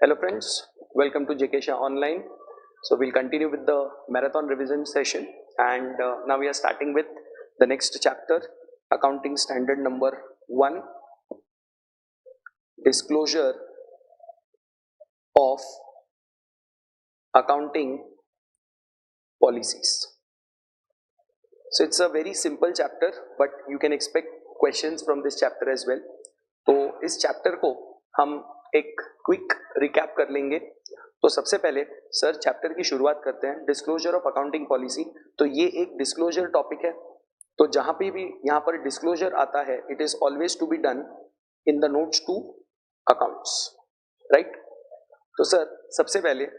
Hello friends, welcome to JK Shah Online. So we'll continue with the marathon revision session and now we are starting with the next chapter, accounting standard number 1, disclosure of accounting policies. So it's a very simple chapter but you can expect questions from this chapter as well. तो इस chapter को हम एक quick recap कर लेंगे. तो सबसे पहले सर चैप्टर की शुरुआत करते हैं, डिस्क्लोजर ऑफ अकाउंटिंग पॉलिसी. तो ये एक डिस्क्लोजर टॉपिक है. तो जहां पे भी यहाँ पर डिस्क्लोजर आता है, it is always to be done in the notes to accounts, right. तो सर सबसे पहले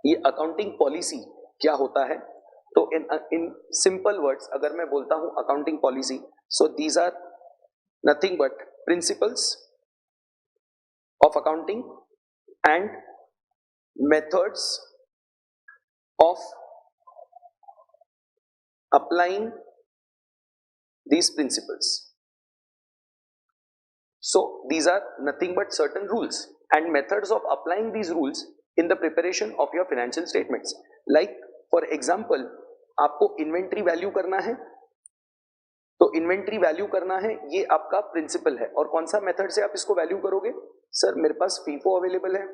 ये अकाउंटिंग पॉलिसी क्या होता है. तो इन सिंपल वर्ड्स अगर मैं बोलता हूं accounting policy, so these are nothing but principles of accounting and methods of applying these principles. So these are nothing but certain rules and methods of applying these rules in the preparation of your financial statements. Like for example, आपको inventory value करना है, तो inventory value करना है, ये आपका principal है. और कौन सा मेथड से आप इसको वैल्यू करोगे. सर मेरे पास फीफो अवेलेबल है,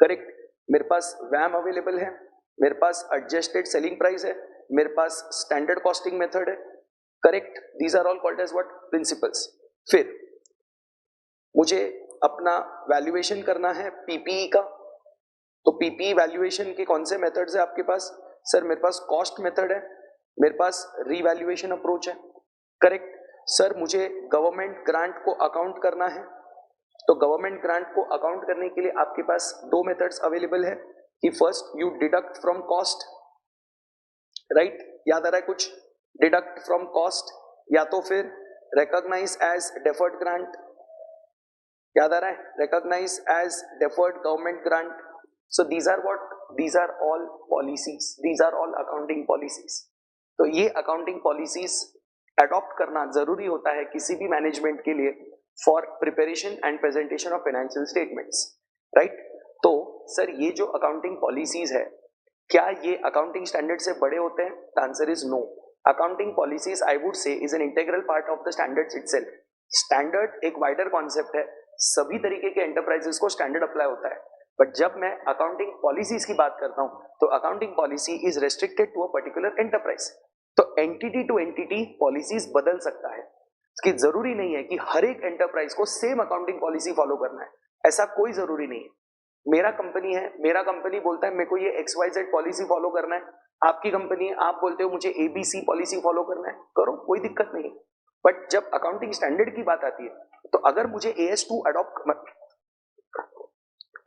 करेक्ट. मेरे पास वैम अवेलेबल है, मेरे पास एडजस्टेड सेलिंग प्राइस है, मेरे पास स्टैंडर्ड कॉस्टिंग मेथड है, correct. These are all called as what, principles. फिर मुझे अपना वैल्यूएशन करना है पीपीई का. तो पीपीई वैल्यूएशन के कौन से मेथड्स है आपके पास. सर मेरे पास कॉस्ट मेथड है, मेरे पास रीवैल्यूएशन अप्रोच है, करेक्ट. सर मुझे गवर्नमेंट ग्रांट को अकाउंट करना है. तो गवर्नमेंट ग्रांट को अकाउंट करने के लिए आपके पास दो मेथड्स अवेलेबल है कि first you deduct from cost, right. याद आ रहा है कुछ, डिडक्ट फ्रॉम कॉस्ट, या तो फिर रिकॉग्नाइज एज डेफर्ड ग्रांट. याद आ रहा है, recognise as deferred government grant. So these are what, these are all policies, these are all accounting policies. तो ये अकाउंटिंग पॉलिसीज अडॉप्ट करना जरूरी होता है किसी भी मैनेजमेंट के लिए for preparation and presentation of financial statements, right. तो सर ये जो अकाउंटिंग पॉलिसीज है, क्या ये अकाउंटिंग स्टैंडर्ड से बड़े होते हैं. The answer is no. Accounting policies I would say is an integral part of the standards itself. Standard एक वाइडर कॉन्सेप्ट है, सभी तरीके के एंटरप्राइजेस को स्टैंडर्ड अप्लाई होता है. बट जब मैं अकाउंटिंग पॉलिसीज की बात करता हूं तो accounting policy is restricted to a particular enterprise. तो एंटिटी टू एंटिटी पॉलिसीज बदल सकता है. इसकी जरूरी नहीं है कि हर एक एंटरप्राइज को सेम अकाउंटिंग पॉलिसी फॉलो करना है, ऐसा कोई जरूरी नहीं है. मेरा कंपनी है, मेरा कंपनी बोलता है मेरे को ये XYZ पॉलिसी फॉलो करना है. आपकी कंपनी है, आप बोलते हो मुझे ABC पॉलिसी फॉलो करना है, करो, कोई दिक्कत नहीं है. बट जब अकाउंटिंग स्टैंडर्ड की बात आती है तो अगर मुझे AS2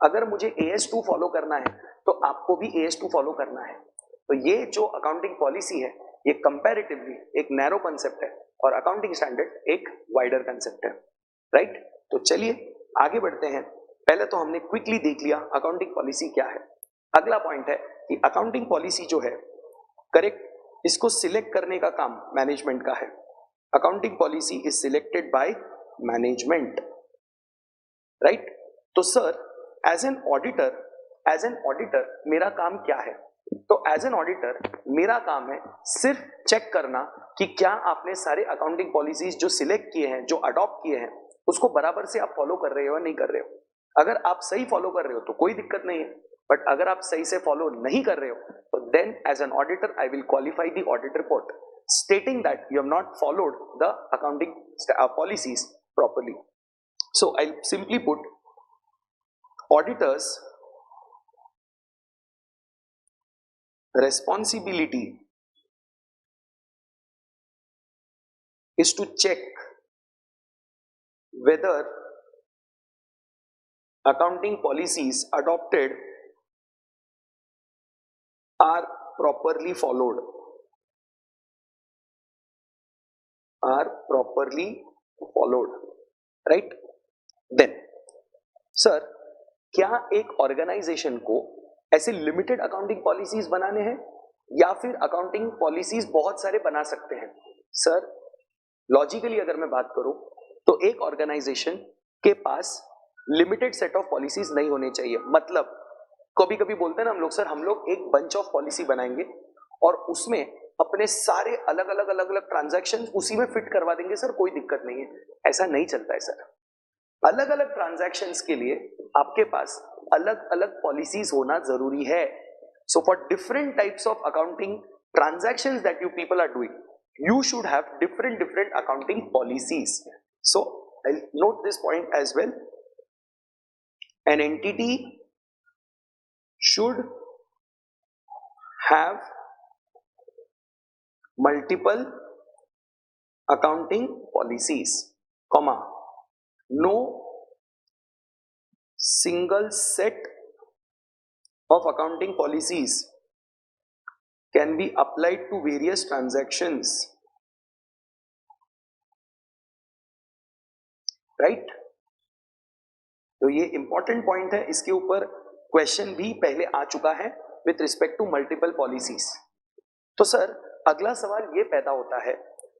अगर मुझे AS2 फॉलो करना है तो आपको भी AS2 फॉलो करना है. तो ये जो अकाउंटिंग पॉलिसी है ये कंपैरेटिवली एक नैरो कंसेप्ट है और अकाउंटिंग स्टैंडर्ड एक वाइडर कंसेप्ट है, राइट. तो चलिए आगे बढ़ते हैं. पहले तो हमने क्विकली देख लिया अकाउंटिंग पॉलिसी क्या है. अगला पॉइंट है कि अकाउंटिंग पॉलिसी जो है, करेक्ट, इसको सिलेक्ट करने का काम मैनेजमेंट का है. Accounting policy is selected by management, right. तो सर एज एन ऑडिटर मेरा काम क्या है. तो एज एन ऑडिटर मेरा काम है सिर्फ चेक करना कि क्या आपने सारे अकाउंटिंग पॉलिसीज जो सिलेक्ट किए हैं, जो अडॉप्ट किए हैं, उसको बराबर से आप फॉलो कर रहे हो या नहीं कर रहे हो. अगर आप सही फॉलो कर रहे हो तो कोई दिक्कत नहीं है. बट अगर आप सही से फॉलो नहीं कर रहे हो तो then as an auditor I will qualify the audit report stating that you have not followed the accounting policies properly. So I simply put, auditors responsibility is to check whether accounting policies adopted are properly followed, right. Then sir क्या एक organisation को ऐसे limited accounting policies बनाने हैं या फिर accounting policies बहुत सारे बना सकते हैं. सर लॉजिकली अगर मैं बात करूं तो एक ऑर्गेनाइजेशन के पास लिमिटेड सेट ऑफ पॉलिसीज नहीं होने चाहिए। मतलब कभी कभी बोलते हैं ना हम लोग, सर हम लोग एक बंच ऑफ पॉलिसी बनाएंगे और उसमें अपने सारे अलग अलग ट्रांजैक्शन उसी में फिट करवा देंगे, सर कोई दिक्कत नहीं है। ऐसा नहीं चलता है सर। अलग अलग ट्रांजैक्शंस के लिए आपके पास अलग अलग पॉलिसीज होना जरूरी है। So for different types of accounting transactions that you people are doing, you should have different accounting policies. So I'll note this point as well. An entity should have multiple accounting policies, comma, no single set of accounting policies can be applied to various transactions, right? तो ये important point है, इसके ऊपर question भी पहले आ चुका है with respect to multiple policies. तो सर अगला सवाल ये पैदा होता है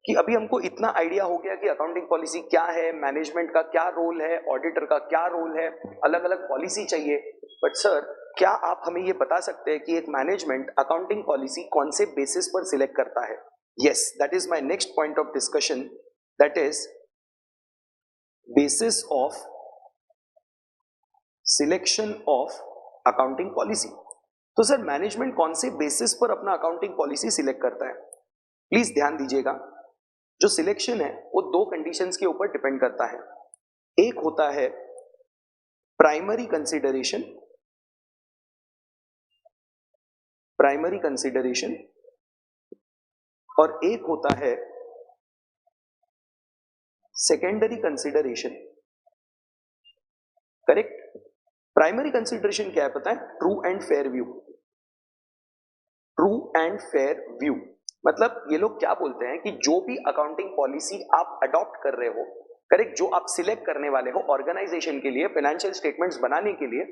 कि अभी हमको इतना आइडिया हो गया कि अकाउंटिंग पॉलिसी क्या है, मैनेजमेंट का क्या रोल है, ऑडिटर का क्या रोल है, अलग अलग पॉलिसी चाहिए। बट सर क्या आप हमें ये बता सकते हैं कि एक मैनेजमेंट अकाउंटिंग पॉलिसी कौन से बेसिस पर सिलेक्ट करता है? Yes, that is my next point of discussion, that is basis of selection of accounting policy. तो सर मैनेजमेंट कौन से बेसिस पर अपना अकाउंटिंग पॉलिसी सिलेक्ट करता है? प्लीज ध्यान दीजिएगा, जो सिलेक्शन है वो दो कंडीशंस के ऊपर डिपेंड करता है। एक होता है प्राइमरी कंसीडरेशन, और एक होता है secondary consideration. Correct? Primary consideration क्या है पता है? True and fair view. True and fair view मतलब ये लोग क्या बोलते हैं कि जो भी अकाउंटिंग पॉलिसी आप अडॉप्ट कर रहे हो, करेक्ट, जो आप सिलेक्ट करने वाले हो ऑर्गेनाइजेशन के लिए फाइनेंशियल स्टेटमेंट्स बनाने के लिए,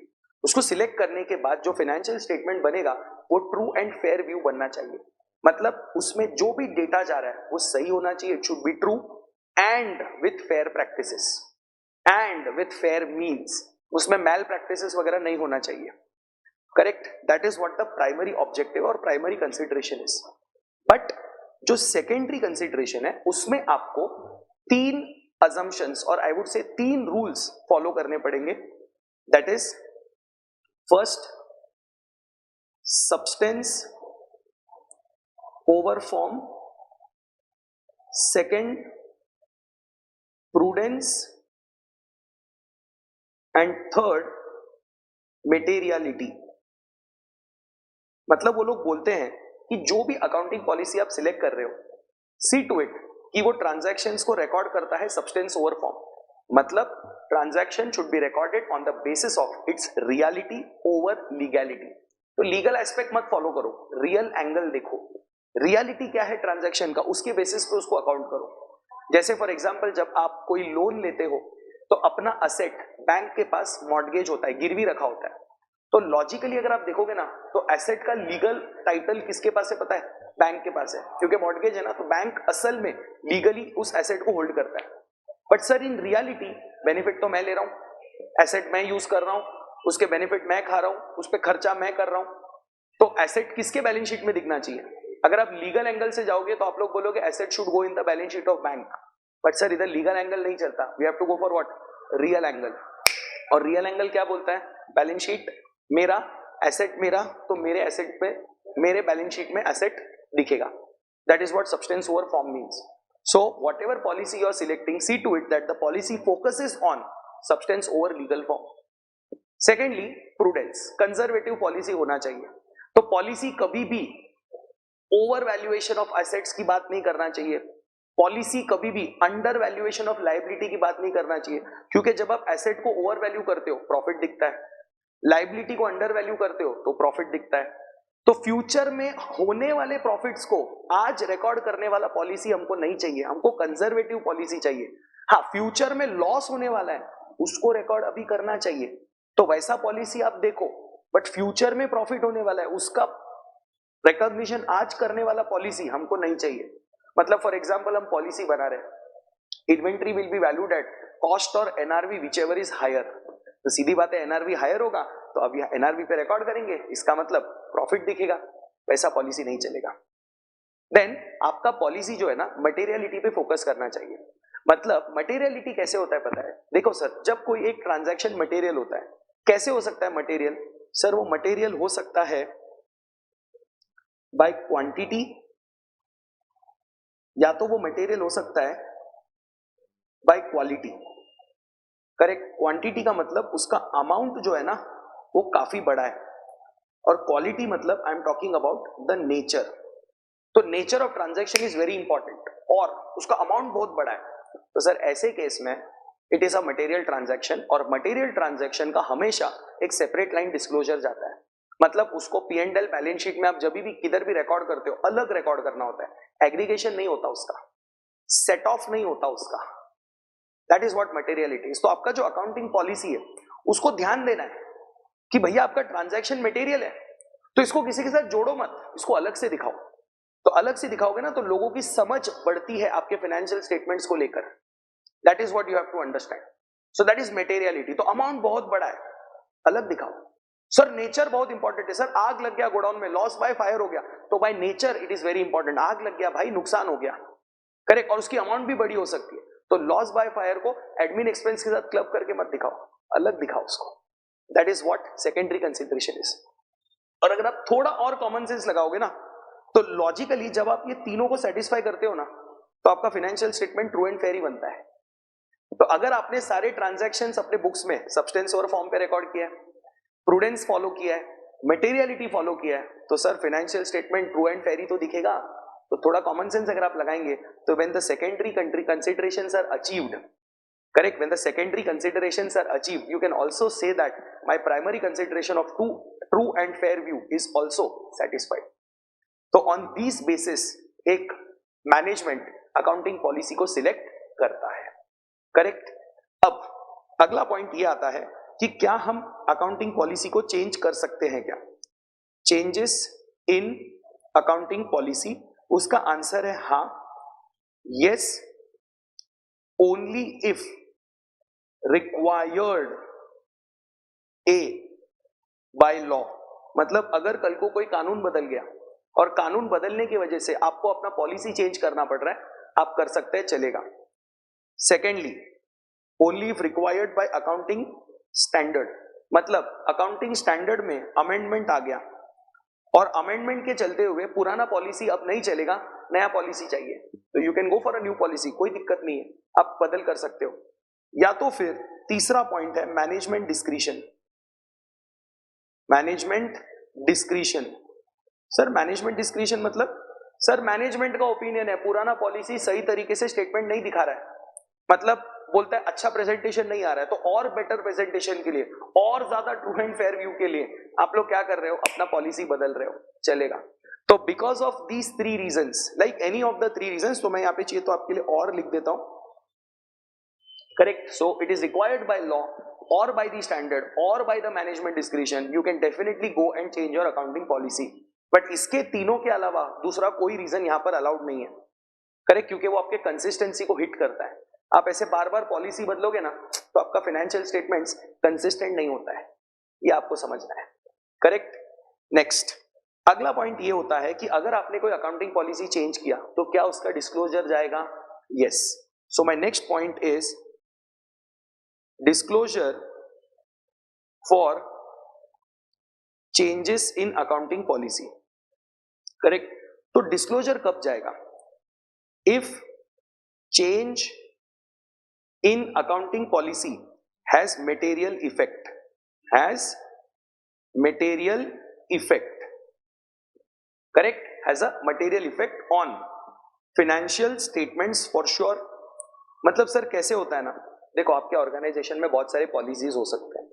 उसको सिलेक्ट करने के बाद जो फाइनेंशियल स्टेटमेंट बनेगा वो ट्रू एंड फेयर व्यू बनना चाहिए। मतलब उसमें जो भी डेटा जा रहा है वो सही होना चाहिए, it should be true and with fair practices. And with fair means उसमें मैल प्रैक्टिसेस वगैरह नहीं होना चाहिए। Correct? That is what the primary objective और प्राइमरी कंसीडरेशन इज। बट जो सेकेंडरी कंसीडरेशन है उसमें आपको तीन assumptions और आई वुड से तीन रूल्स फॉलो करने पड़ेंगे। That is first, substance over form, second prudence, and third materiality. मतलब वो लोग बोलते हैं कि जो भी अकाउंटिंग पॉलिसी आप सिलेक्ट कर रहे हो, सी टू इट कि वो ट्रांजैक्शंस को रिकॉर्ड करता है सब्सटेंस ओवर फॉर्म। मतलब transaction should be recorded on the basis of its reality over legality. तो लीगल एस्पेक्ट मत फॉलो करो, रियल एंगल देखो, रियलिटी क्या है ट्रांजैक्शन का, उसके बेसिस पे उसको अकाउंट करो। जैसे फॉर एग्जांपल जब आप कोई लोन लेते हो तो अपना असेट बैंक के पास मॉर्गेज होता है, गिरवी रखा होता है। तो लॉजिकली अगर आप देखोगे ना तो एसेट का लीगल टाइटल किसके पास है पता है? बैंक के पास है, क्योंकि मॉर्गेज है ना, तो बैंक असल में लीगली उस एसेट को होल्ड करता है। But sir in reality benefit तो मैं ले रहा हूं, एसेट मैं यूज कर रहा हूं, उसके बेनिफिट मैं खा रहा हूं, उस पर खर्चा मैं कर रहा हूं। तो एसेट किसके बैलेंस शीट में दिखना चाहिए? अगर आप लीगल एंगल से जाओगे तो आप लोग बोलोगे asset should go in the balance sheet of bank. But sir इधर लीगल एंगल नहीं चलता, we have to go for what? Real angle. और रियल एंगल क्या बोलता है? बैलेंस शीट मेरा, एसेट मेरा, तो मेरे एसेट पे, मेरे बैलेंस शीट में एसेट दिखेगा। That is what substance over form means. So whatever policy you are selecting, see to it that the policy focuses on substance over legal form. Secondly prudence, conservative policy होना चाहिए। तो policy कभी भी over valuation of assets की बात नहीं करना चाहिए, पॉलिसी कभी भी अंडर वैल्यूएशन ऑफ लायबिलिटी की बात नहीं करना चाहिए, क्योंकि जब आप एसेट को ओवर वैल्यू करते हो प्रॉफिट दिखता है, लायबिलिटी को अंडर वैल्यू करते हो तो प्रॉफिट दिखता है। तो फ्यूचर में होने वाले प्रॉफिट्स को आज रिकॉर्ड करने वाला पॉलिसी हमको नहीं चाहिए, हमको कंजर्वेटिव पॉलिसी चाहिए। हाँ, फ्यूचर में लॉस होने वाला है उसको रिकॉर्ड अभी करना चाहिए, तो वैसा पॉलिसी आप देखो। बट फ्यूचर में प्रॉफिट होने वाला है उसका रिकॉग्निशन आज करने वाला पॉलिसी हमको नहीं चाहिए। मतलब फॉर एग्जांपल हम पॉलिसी बना रहे हैं, inventory will be valued at cost और NRV whichever is higher. तो सीधी बात है एनआरवी हायर होगा तो अब एनआरवी पे रिकॉर्ड करेंगे, इसका मतलब प्रॉफिट दिखेगा, वैसा पॉलिसी नहीं चलेगा। देन आपका पॉलिसी जो है ना मटेरियलिटी पे फोकस करना चाहिए। मतलब मटेरियलिटी कैसे होता है पता है? देखो सर, जब कोई एक ट्रांजैक्शन मटेरियल होता है, कैसे हो सकता है मटेरियल? सर वो मटेरियल हो सकता है बाय क्वांटिटी, या तो वो मटेरियल हो सकता है बाय क्वालिटी। करेक्ट? क्वांटिटी का मतलब उसका अमाउंट जो है ना वो काफी बड़ा है, और क्वालिटी मतलब I am talking about the nature. तो nature of transaction is very important, और उसका अमाउंट बहुत बड़ा है। तो सर ऐसे केस में it is a material transaction, और मटेरियल ट्रांजैक्शन का हमेशा एक सेपरेट लाइन डिस्क्लोजर जाता है। मतलब उसको P and L balance sheet में आप जब भी किधर भी रिकॉर्ड करते हो अलग रिकॉर्ड करना होता है, एग्रीगेशन नहीं होता उसका, सेट ऑफ नहीं होता उसका। That is what materiality is. तो आपका जो अकाउंटिंग पॉलिसी है उसको ध्यान देना है कि भैया आपका ट्रांजैक्शन मटेरियल है तो इसको किसी के साथ जोड़ो मत, इसको अलग से दिखाओ। तो अलग से दिखाओगे ना तो लोगों की समझ बढ़ती है आपके फाइनेंशियल स्टेटमेंट्स को लेकर। That is what you have to understand. So that is materiality. तो अमाउंट बहुत बड़ा है, अलग दिखाओ। सर नेचर बहुत इंपॉर्टेंट है। सर आग लग गया गोडाउन में, लॉस बाय फायर हो गया, तो by nature it is very important. आग लग गया भाई, नुकसान हो गया, करेक्ट, और उसकी अमाउंट भी बड़ी हो सकती है। तो लॉस बाय फायर को एडमिन एक्सपेंस के साथ क्लब करके मत दिखाओ, अलग दिखाओ उसको। That is what secondary consideration is. और अगर आप थोड़ा और कॉमन सेंस लगाओगे ना तो लॉजिकली जब आप ये तीनों को सेटिस्फाई करते हो ना तो आपका financial statement true and fair ही बनता है। तो अगर आपने सारे ट्रांजैक्शंस अपने बुक्स में सब्सटेंस और फॉर्म पे रिकॉर्ड किया है, प्रूडेंस फॉलो किया है, मटेरियलिटी फॉलो किया है, तो sir financial statement true and fair ही तो दिखेगा। तो थोड़ा कॉमन सेंस अगर आप लगाएंगे तो when the secondary country considerations are achieved, correct, when the secondary considerations are achieved, you can also say that my primary consideration of true and fair view is also satisfied. तो on these basis एक management accounting policy को select करता है, correct. अब अगला point ये आता है कि क्या हम अकाउंटिंग पॉलिसी को चेंज कर सकते हैं क्या? चेंजेस इन अकाउंटिंग पॉलिसी, उसका आंसर है हाँ, yes, only if required A by law. मतलब अगर कल को कोई कानून बदल गया और कानून बदलने की वजह से आपको अपना पॉलिसी चेंज करना पड़ रहा है, आप कर सकते हैं, चलेगा। Secondly, only if required by accounting standard. मतलब अकाउंटिंग स्टैंडर्ड में अमेंडमेंट आ गया और अमेंडमेंट के चलते हुए पुराना पॉलिसी अब नहीं चलेगा, नया पॉलिसी चाहिए, तो you can go for a new policy, कोई दिक्कत नहीं है, आप बदल कर सकते हो। या तो फिर तीसरा पॉइंट है management discretion. Management discretion, sir management discretion मतलब सर मैनेजमेंट का ओपिनियन है पुराना पॉलिसी सही तरीके से स्टेटमेंट नहीं दिखा रहा है, मतलब बोलता है अच्छा प्रेजेंटेशन नहीं आ रहा है, तो और बेटर प्रेजेंटेशन के लिए, और ज्यादा ट्रू एंड फेयर व्यू के लिए आप लोग क्या कर रहे हो, अपना पॉलिसी बदल रहे हो, चलेगा। तो because of these three reasons, like any of the three reasons, तो मैं यहाँ पे चाहिए तो आपके लिए और लिख देता हूं, correct. So it is required by law or by the standard or by the management discretion, you can definitely go and change your accounting policy. But इसके तीनों के अलावा दूसरा कोई रीजन यहाँ पर अलाउड नहीं है, करेक्ट, क्योंकि वो आपके कंसिस्टेंसी को हिट करता है। आप ऐसे बार बार पॉलिसी बदलोगे ना तो आपका फाइनेंशियल स्टेटमेंट्स कंसिस्टेंट नहीं होता है, ये आपको समझना है, करेक्ट। नेक्स्ट अगला पॉइंट ये होता है कि अगर आपने कोई अकाउंटिंग पॉलिसी चेंज किया तो क्या उसका डिस्क्लोजर जाएगा? Yes. So my next point is disclosure for changes in accounting policy, correct। तो disclosure कब जाएगा? if change in accounting policy has material effect, has material effect, correct, has a material effect on financial statements for sure। मतलब sir कैसे होता है ना, देखो आपके ऑर्गेनाइजेशन में बहुत सारे पॉलिसीज हो सकते हैं,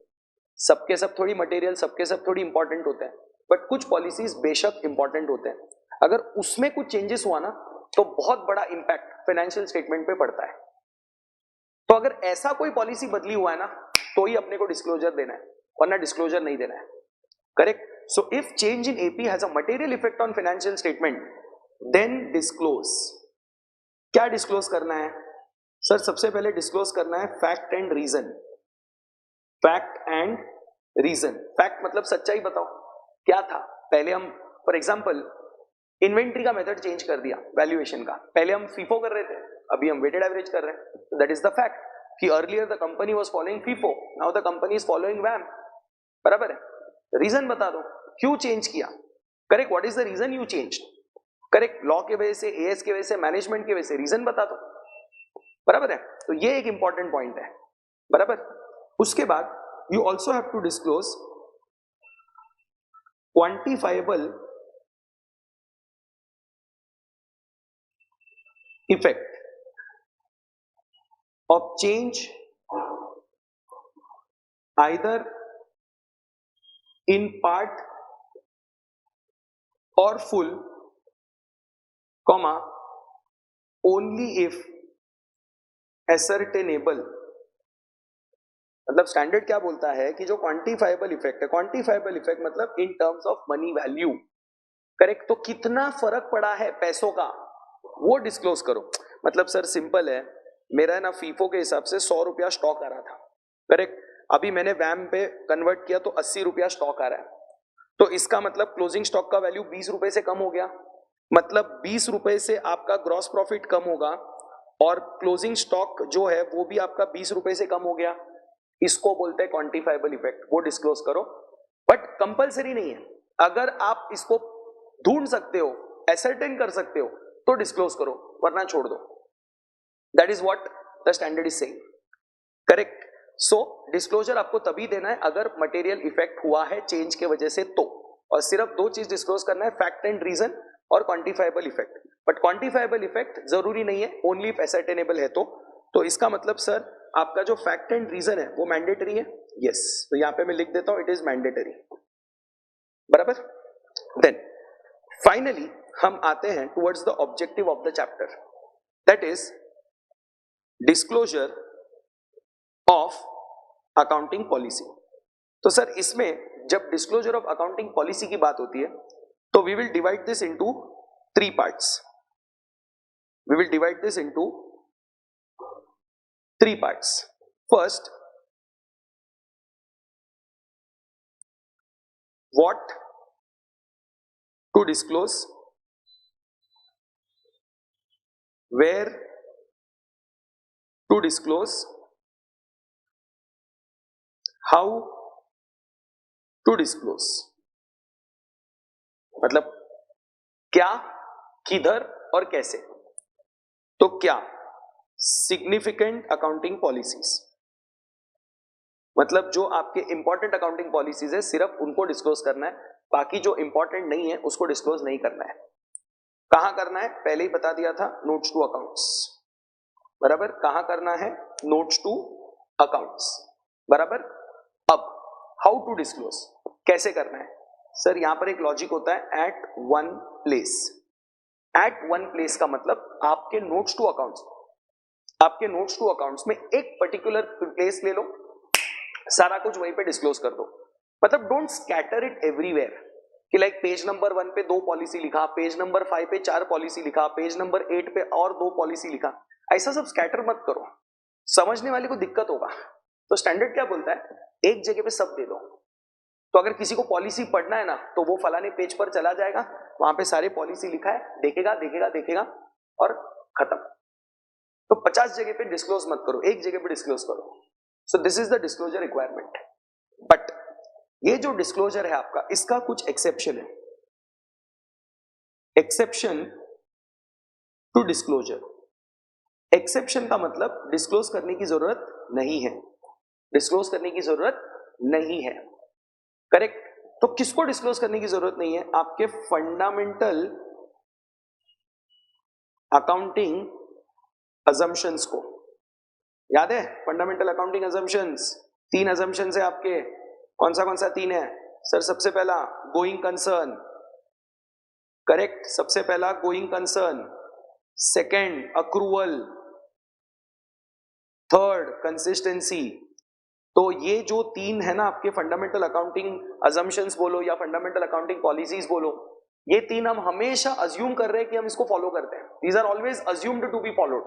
सबके सब थोड़ी मटेरियल, सबके सब थोड़ी इंपॉर्टेंट होते हैं, बट कुछ पॉलिसीज बेशक इंपॉर्टेंट होते हैं। अगर उसमें कुछ चेंजेस हुआ ना तो बहुत बड़ा इंपैक्ट फाइनेंशियल स्टेटमेंट पे पड़ता है। तो अगर ऐसा कोई पॉलिसी बदली हुआ है ना तो ही अपने को डिस्क्लोजर देना है, वरना डिस्क्लोजर नहीं देना है, correct. So if change in AP has a material effect on financial statement then disclose. क्या डिस्क्लोज करना है? सर सबसे पहले डिस्क्लोज करना है fact and reason. Fact and reason. Fact मतलब सच्चाई बताओ क्या था। पहले हम फॉर एग्जांपल इन्वेंट्री का मेथड चेंज कर दिया वैल्यूएशन का, पहले हम फीफो कर रहे थे, अभी हम वेटेड एवरेज कर रहे हैं। दैट इज द फैक्ट कि earlier the company was following FIFO, now the company is following वैम। बराबर है। रीजन बता दो क्यों चेंज किया। Correct, what is the reason you changed. Correct, law के वजह से, एएस के वजह से, मैनेजमेंट की वजह से, रीजन बता दो। बराबर है। तो ये एक इंपॉर्टेंट पॉइंट है। बराबर। उसके बाद you also have to disclose quantifiable effect of change either in part or full, comma only if ascertainable। मतलब स्टैंडर्ड क्या बोलता है कि जो क्वांटिफाइबल इफेक्ट है, क्वांटिफाइबल इफेक्ट मतलब in terms of money value. Correct, तो कितना फर्क पड़ा है पैसों का वो डिस्क्लोज करो। मतलब सर सिंपल है, मेरा ना फीफो के हिसाब से 100 रुपया स्टॉक आ रहा था। करेक्ट, अभी मैंने वैम पे कन्वर्ट किया तो 80 रुपया स्टॉक आ रहा है। तो इसका मतलब क्लोजिंग स्टॉक का वैल्यू 20 रुपए से कम हो गया। मतलब 20 रुपए से आपका ग्रॉस प्रॉफिट कम होगा और क्लोजिंग स्टॉक जो है वो भी आपका 20 रुपए से कम हो गया। इसको बोलते हैं क्वांटिफाइबल इफेक्ट, वो डिस्क्लोज करो। बट कंपलसरी नहीं है, अगर आप इसको ढूंढ सकते हो, एसर्टेन कर सकते हो तो डिस्क्लोज करो, वरना छोड़ दो। That is what the standard is saying. Correct. So disclosure आपको तभी देना है अगर मटेरियल इफेक्ट हुआ है चेंज के वजह से तो, और सिर्फ दो चीज डिस्क्लोज करना है, फैक्ट एंड रीजन और quantifiable effect. But quantifiable effect जरूरी नहीं है, ओनली इफ एसर्टेनेबल है तो इसका मतलब सर आपका जो फैक्ट एंड रीजन है वो मैंडेटरी है। यस, तो यहां पे मैं लिख देता हूं इट इज मैंडेटरी। बराबर। देन फाइनली हम आते हैं towards the objective of the chapter, that is disclosure of accounting policy. तो सर इसमें जब डिस्क्लोजर ऑफ अकाउंटिंग पॉलिसी की बात होती है तो we will divide this into 3 parts. We will divide this into 3 parts. First, what to disclose, where to disclose, how to disclose. मतलब क्या, किधर और कैसे। तो क्या, सिग्निफिकेंट अकाउंटिंग पॉलिसीज, मतलब जो आपके इंपॉर्टेंट अकाउंटिंग पॉलिसीज है सिर्फ उनको डिस्क्लोज करना है, बाकी जो इंपॉर्टेंट नहीं है उसको डिस्क्लोज नहीं करना है। कहां करना है पहले ही बता दिया था, नोट्स टू अकाउंट्स। बराबर, कहां करना है, नोट्स टू अकाउंट्स। बराबर। अब हाउ टू डिस्क्लोज, कैसे करना है। सर यहां पर एक लॉजिक होता है, at one place. At one place का मतलब आपके नोट्स टू अकाउंट्स, आपके नोट्स टू अकाउंट्स में एक पर्टिकुलर प्लेस ले लो, सारा कुछ वहीं पे डिस्क्लोज कर दो। मतलब डोंट स्कैटर इट एवरीवेयर कि लाइक पेज नंबर 1 पे 2 पॉलिसी लिखा, पेज नंबर 5 पे 4 पॉलिसी लिखा, पेज नंबर 8 पे और 2 पॉलिसी लिखा। ऐसा सब स्कैटर मत करो, समझने वाले को दिक्कत होगा। तो स्टैंडर्ड क्या बोलता है, एक जगह पे सब दे दो। तो अगर किसी को पॉलिसी पढ़ना है ना तो वो फलाने पेज पर चला जाएगा, वहां पे सारे पॉलिसी लिखा है, देखेगा देखेगा देखेगा और खत्म। तो 50 जगह पे डिस्क्लोज मत करो, एक जगह पे डिस्क्लोज करो। So this is the disclosure requirement. But ये जो डिस्क्लोजर है आपका, इसका कुछ एक्सेप्शन है। एक्सेप्शन टू डिस्क्लोजर, एक्सेप्शन का मतलब डिस्क्लोज करने की जरूरत नहीं है, डिस्क्लोज करने की जरूरत नहीं है। करेक्ट। तो किसको डिस्क्लोज करने की जरूरत नहीं है, आपके फंडामेंटल अकाउंटिंग अजम्पशंस को। याद है फंडामेंटल अकाउंटिंग अजम्पशंस, 3 अजम्पशंस है आपके। कौन सा 3 है सर, सबसे पहला गोइंग कंसर्न। करेक्ट, सबसे पहला going concern, second accrual, third consistency. तो ये जो 3 है ना आपके फंडामेंटल अकाउंटिंग अजम्पशंस बोलो या फंडामेंटल अकाउंटिंग पॉलिसीज बोलो, ये 3 हम हमेशा अज्यूम कर रहे हैं कि हम इसको फॉलो करते हैं। These are always assumed to be followed.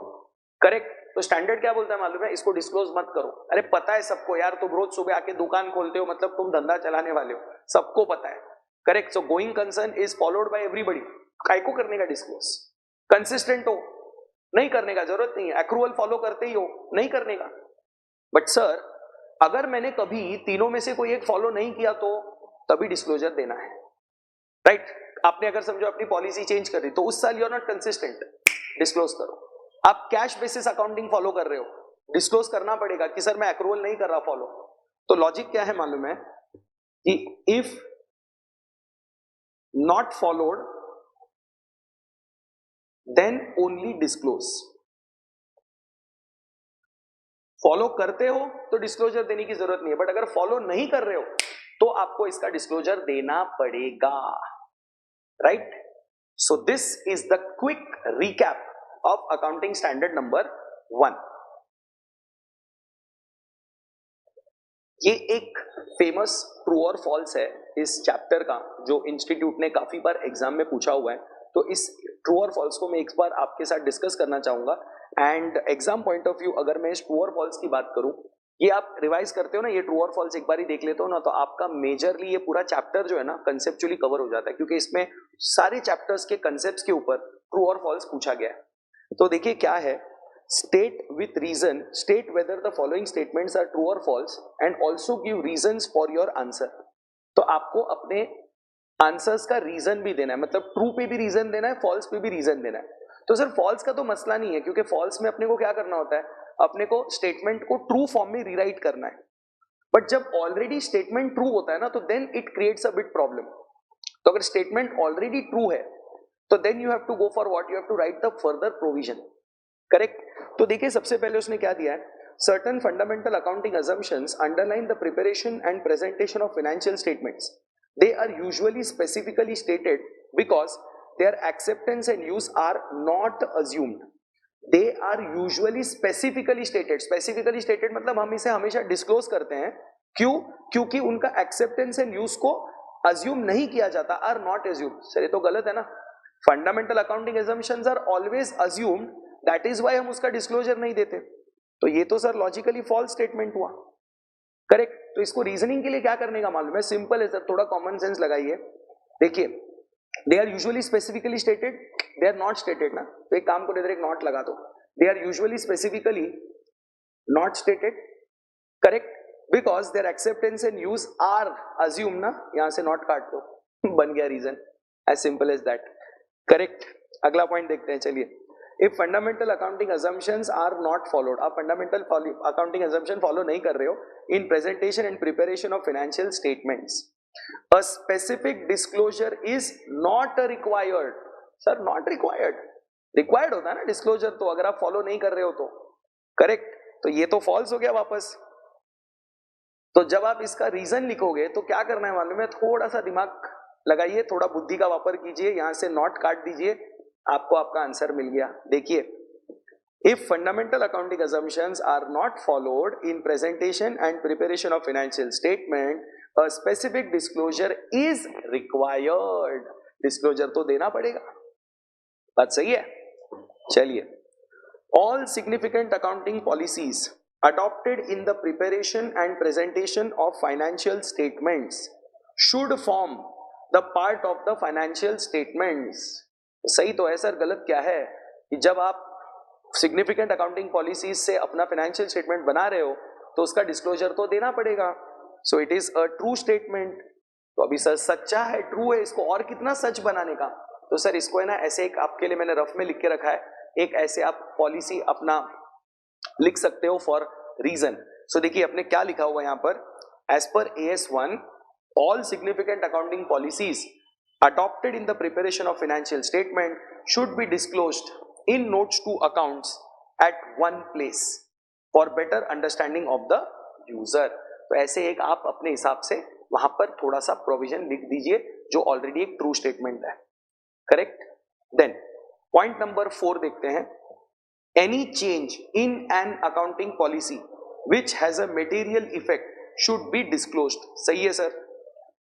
Correct. तो स्टैंडर्ड क्या बोलता है मालूम है, इसको डिस्क्लोज मत करो। अरे पता है सबको यार, तुम रोज सुबह आके दुकान खोलते हो, मतलब तुम धंधा चलाने वाले हो, सबको पता है। Correct. So going concern is followed by everybody. काय को करने का डिस्क्लोज? कंसिस्टेंट हो, नहीं करने का जरूरत नहीं है। एक्रूअल फॉलो करते ही हो, नहीं करने का। बट सर अगर मैंने कभी तीनों में से कोई एक फॉलो नहीं किया तो तभी डिस्क्लोजर देना है, राइट? आपने अगर समझो अपनी पॉलिसी चेंज कर दी तो उस साल you are not consistent, disclose करो। आप कैश बेसिस अकाउंटिंग फॉलो कर रहे हो, डिस्क्लोज करना पड़ेगा कि सर मैं एक्रूअल नहीं कर रहा फॉलो। तो लॉजिक क्या है मालूम है कि if not followed then only disclose. Follow करते हो तो डिस्क्लोजर देने की जरूरत नहीं है, बट अगर फॉलो नहीं कर रहे हो तो आपको इसका डिस्क्लोजर देना पड़ेगा, right? So this is the quick recap of accounting standard number 1। ये एक फेमस ट्रू और फॉल्स है इस चैप्टर का, जो इंस्टीट्यूट ने काफी बार एग्जाम में पूछा हुआ है। तो इस ट्रू और फॉल्स को मैं एक बार आपके साथ डिस्कस करना चाहूंगा। And exam point of view अगर मैं इस ट्रू और फॉल्स की बात करूं, ये आप रिवाइज करते हो ना, ये ट्रू और फॉल्स एक बार ही देख लेते हो ना, तो आपका मेजरली ये पूरा चैप्टर जो है ना कंसेप्चुअली कवर हो जाता है, क्योंकि इसमें सारे चैप्टर्स के कंसेप्ट्स के ऊपर ट्रू और फॉल्स पूछा गया है। तो देखिए क्या है, state with reason, state whether the following statements are true और false and also give reasons for your answer. तो आपको अपने आंसर्स का रीजन भी देना है, मतलब ट्रू पे भी रीजन देना है, फॉल्स पे भी रीजन देना है। तो सर फॉल्स का तो मसला नहीं है, क्योंकि फॉल्स में अपने को क्या करना होता है, अपने को स्टेटमेंट को ट्रू फॉर्म में रीराइट करना है। बट जब ऑलरेडी स्टेटमेंट ट्रू होता है ना, तो then it creates a bit problem. तो अगर स्टेटमेंट ऑलरेडी ट्रू है तो then you have to go for what, you have to write the further provision, correct? तो देखिए सबसे पहले उसने क्या दिया है, certain fundamental accounting assumptions underline the preparation and presentation of financial statements. They are usually specifically stated because their acceptance and use are not assumed. They are usually specifically stated. Specifically stated मतलब हम इसे हमेशा disclose करते हैं, क्यों? क्योंकि उनका acceptance and use को अज्यूम नहीं किया जाता, आर नॉट एज्यूम। सर ये तो गलत है ना, fundamental accounting assumptions are always assumed, that is why हम उसका डिस्क्लोजर नहीं देते। तो ये तो सर लॉजिकली फॉल्स स्टेटमेंट हुआ, करेक्ट? तो इसको रीजनिंग के लिए क्या करने का मालूम है, सिंपल है सर, थोड़ा कॉमन सेंस लगाइए। देखिए they are usually specifically stated, they are not stated ना, तो एक काम को इधर एक नॉट लगा दो, they are usually specifically not stated, correct? Because their acceptance and use are assume ना, यहां से नॉट काट दो बन गया reason, as simple as that, correct? अगला पॉइंट देखते हैं, चलिए। If fundamental accounting assumptions are not followed, आप fundamental accounting assumption follow नहीं कर रहे हो in presentation and preparation of financial statements, a specific disclosure is not required. Sir not required, required होता है ना disclosure, तो अगर आप follow नहीं कर रहे हो तो, correct? तो ये तो false हो गया वापस। तो जब आप इसका रीजन लिखोगे तो क्या करना है मालूम है, थोड़ा सा दिमाग लगाइए, थोड़ा बुद्धि का वापर कीजिए, यहां से नॉट काट दीजिए, आपको आपका आंसर मिल गया। देखिए, if fundamental accounting assumptions are not followed in presentation and preparation of financial statement, a specific disclosure is required. Disclosure तो देना पड़ेगा, बात सही है? चलिए, all significant accounting policies adopted in the preparation and presentation of financial statements should form the part of the financial statements. सही तो है सर, गलत क्या है कि जब आप सिग्निफिकेंट अकाउंटिंग पॉलिसीज से अपना फाइनेंशियल स्टेटमेंट बना रहे हो तो उसका डिस्क्लोजर तो देना पड़ेगा। So it is a true statement. तो अभी सर सच्चा है, ट्रू है, इसको और कितना सच बनाने का? तो सर इसको है ना ऐसे, एक आपके लिए मैंने रफ में लिख के रखा है, एक ऐसे आप पॉलिसी अपना लिख सकते हो फॉर रीजन। सो देखिए अपने क्या लिखा हुआ यहां पर, as per AS1 all significant accounting policies adopted in the preparation of financial statement should be disclosed in notes to accounts at one place for better understanding of the user. तो ऐसे एक आप अपने हिसाब से वहां पर थोड़ा सा प्रोविजन लिख दीजिए जो ऑलरेडी एक ट्रू स्टेटमेंट है, करेक्ट? देन पॉइंट नंबर 4 देखते हैं, any change in an accounting policy which has a material effect should be disclosed. सही है sir?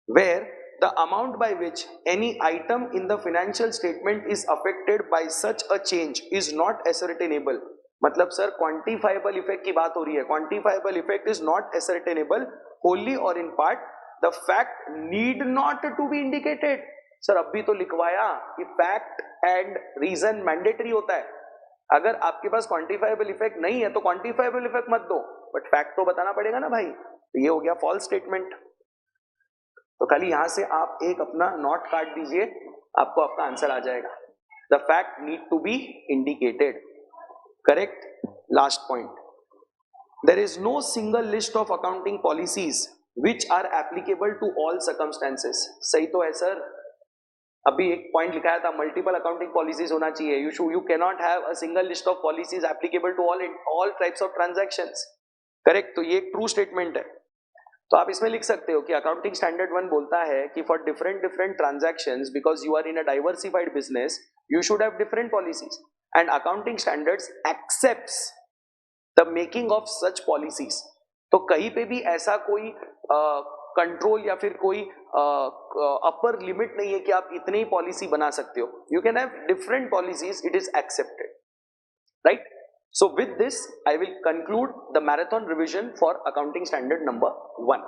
where the amount by which any item in the financial statement is affected by such a change is not ascertainable, मतलब sir quantifiable effect की बात हो रही है. Quantifiable effect is not ascertainable wholly और in part. The fact need not to be indicated. Sir अब भी तो लिखवाया कि फैक्ट एंड रीजन मैंडेटरी होता है. अगर आपके पास क्वांटिफाइबल इफेक्ट नहीं है तो क्वांटिफाइबल इफेक्ट मत दो, बट फैक्ट तो बताना पड़ेगा ना भाई. तो ये हो गया फॉल्स स्टेटमेंट. तो खाली यहां से आप एक अपना नोट काट दीजिए, आपको आपका आंसर आ जाएगा. The fact need to be indicated. Correct. Last point, there is no single list of accounting policies which are applicable to all circumstances. सही तो है सर. अभी एक पॉइंट लिखाया था मल्टीपल अकाउंटिंग पॉलिसीज होना चाहिए. You can not have a single list of policies applicable to all types of transactions. Correct. तो ये एक ट्रू स्टेटमेंट है. तो आप इसमें लिख सकते हो कि अकाउंटिंग स्टैंडर्ड 1 बोलता है कि for different transactions because you are in a diversified business you should have different policies and accounting standards accepts the making of such policies. तो कहीं पे भी ऐसा कोई कंट्रोल या फिर कोई अपर लिमिट नहीं है कि आप इतनी ही पॉलिसी बना सकते हो. You can have different policies, it is accepted. Right. So with this, I will conclude the marathon revision for accounting standard number 1.